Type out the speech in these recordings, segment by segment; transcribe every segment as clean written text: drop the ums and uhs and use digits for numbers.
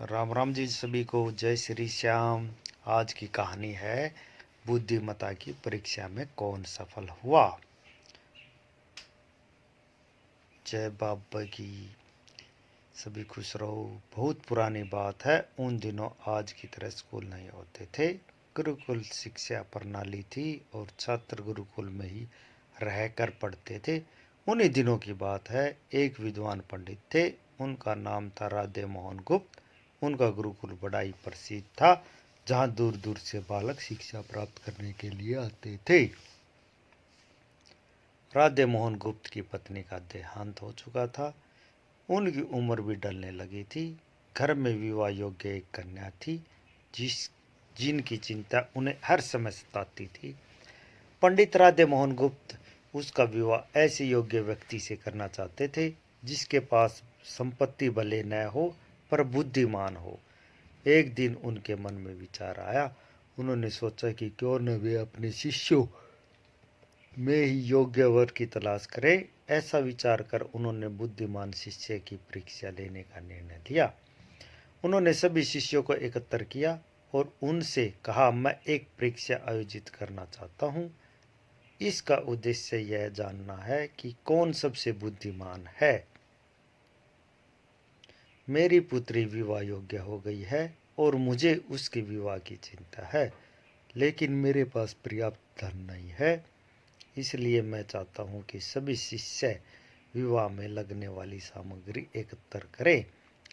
राम राम जी सभी को। जय श्री श्याम। आज की कहानी है बुद्धिमत्ता की परीक्षा में कौन सफल हुआ। जय बाबा की। सभी खुश रहो। बहुत पुरानी बात है। उन दिनों आज की तरह स्कूल नहीं होते थे। गुरुकुल शिक्षा प्रणाली थी और छात्र गुरुकुल में ही रहकर पढ़ते थे। उन्हीं दिनों की बात है। एक विद्वान पंडित थे। उनका नाम था राधे मोहन गुप्त। उनका गुरुकुल बड़ा ही प्रसिद्ध था, जहां दूर दूर से बालक शिक्षा प्राप्त करने के लिए आते थे। राधे मोहन गुप्त की पत्नी का देहांत हो चुका था। उनकी उम्र भी ढलने लगी थी। घर में विवाह योग्य एक कन्या थी, जिनकी चिंता उन्हें हर समय सताती थी। पंडित राधे मोहन गुप्त उसका विवाह ऐसे योग्य व्यक्ति से करना चाहते थे जिसके पास संपत्ति भले न हो पर बुद्धिमान हो। एक दिन उनके मन में विचार आया। उन्होंने सोचा कि क्यों न वे अपने शिष्यों में ही योग्य वर की तलाश करें। ऐसा विचार कर उन्होंने बुद्धिमान शिष्य की परीक्षा लेने का निर्णय लिया। उन्होंने सभी शिष्यों को एकत्र किया और उनसे कहा, मैं एक परीक्षा आयोजित करना चाहता हूँ। इसका उद्देश्य यह जानना है कि कौन सबसे बुद्धिमान है। मेरी पुत्री विवाह योग्य हो गई है और मुझे उसके विवाह की चिंता है, लेकिन मेरे पास पर्याप्त धन नहीं है। इसलिए मैं चाहता हूँ कि सभी शिष्य विवाह में लगने वाली सामग्री एकत्र करें,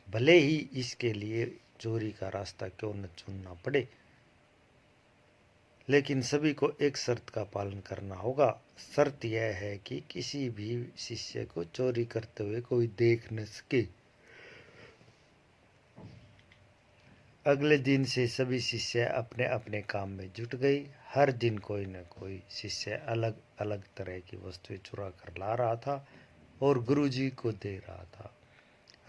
भले ही इसके लिए चोरी का रास्ता क्यों न चुनना पड़े। लेकिन सभी को एक शर्त का पालन करना होगा। शर्त यह है कि किसी भी शिष्य को चोरी करते हुए कोई देख न सके। अगले दिन से सभी शिष्य अपने अपने काम में जुट गए। हर दिन कोई न कोई शिष्य अलग अलग तरह की वस्तुएं चुरा कर ला रहा था और गुरुजी को दे रहा था।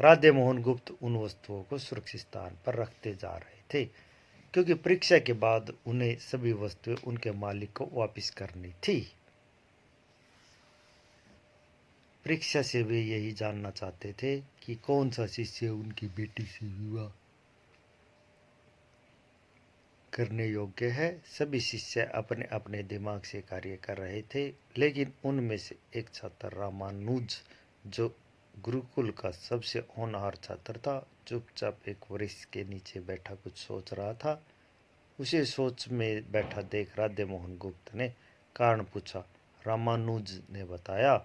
राधे मोहन गुप्त उन वस्तुओं को सुरक्षित स्थान पर रखते जा रहे थे, क्योंकि परीक्षा के बाद उन्हें सभी वस्तुएं उनके मालिक को वापस करनी थी। परीक्षा से वे यही जानना चाहते थे कि कौन सा शिष्य उनकी बेटी से विवाह करने योग्य है। सभी शिष्य अपने अपने दिमाग से कार्य कर रहे थे, लेकिन उनमें से एक छात्र रामानुज, जो गुरुकुल का सबसे होनहार छात्र था, चुपचाप एक वृक्ष के नीचे बैठा कुछ सोच रहा था। उसे सोच में बैठा देख राधे मोहन गुप्त ने कारण पूछा। रामानुज ने बताया,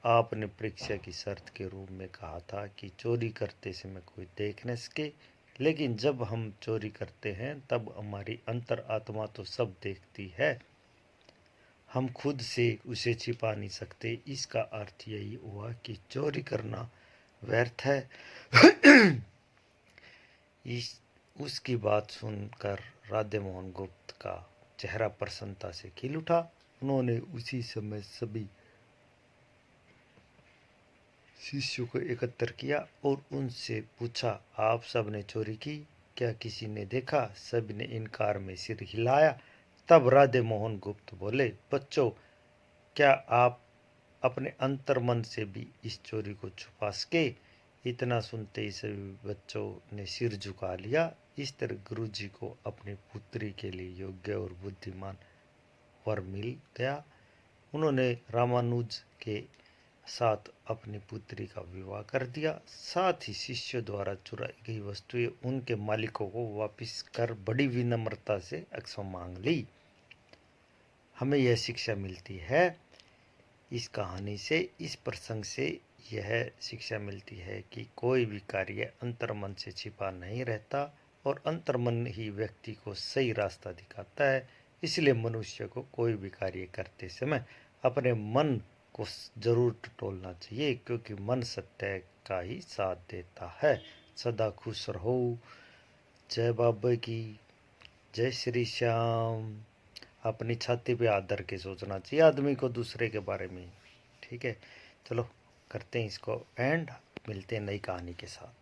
आपने परीक्षा की शर्त के रूप में कहा था कि चोरी करते समय कोई देख न सके, लेकिन जब हम चोरी करते हैं तब हमारी अंतर आत्मा तो सब देखती है। हम खुद से उसे छिपा नहीं सकते। इसका अर्थ यही हुआ कि चोरी करना व्यर्थ है। उसकी बात सुनकर राधे मोहन गुप्त का चेहरा प्रसन्नता से खिल उठा। उन्होंने उसी समय सभी शिष्यों को एकत्र किया और उनसे पूछा, आप सब ने चोरी की? क्या किसी ने देखा? सभी ने इनकार में सिर हिलाया। तब राधे मोहन गुप्त बोले, बच्चों, क्या आप अपने अंतर्मन से भी इस चोरी को छुपा सके? इतना सुनते ही सभी बच्चों ने सिर झुका लिया। इस तरह गुरुजी को अपनी पुत्री के लिए योग्य और बुद्धिमान वर मिल गया। उन्होंने रामानुज के साथ अपनी पुत्री का विवाह कर दिया। साथ ही शिष्यों द्वारा चुराई गई वस्तुएं उनके मालिकों को वापस कर बड़ी विनम्रता से क्षमा मांग ली। हमें यह शिक्षा मिलती है इस कहानी से, इस प्रसंग से यह शिक्षा मिलती है कि कोई भी कार्य अंतर्मन से छिपा नहीं रहता और अंतर्मन ही व्यक्ति को सही रास्ता दिखाता है। इसलिए मनुष्य को कोई भी कार्य करते समय अपने मन को जरूर टटोलना चाहिए, क्योंकि मन सत्य का ही साथ देता है। सदा खुश रहो। जय बाबा की। जय श्री श्याम। अपनी छाती पे हाथ धर के सोचना चाहिए आदमी को दूसरे के बारे में। ठीक है, चलो करते हैं इसको एंड, मिलते हैं नई कहानी के साथ।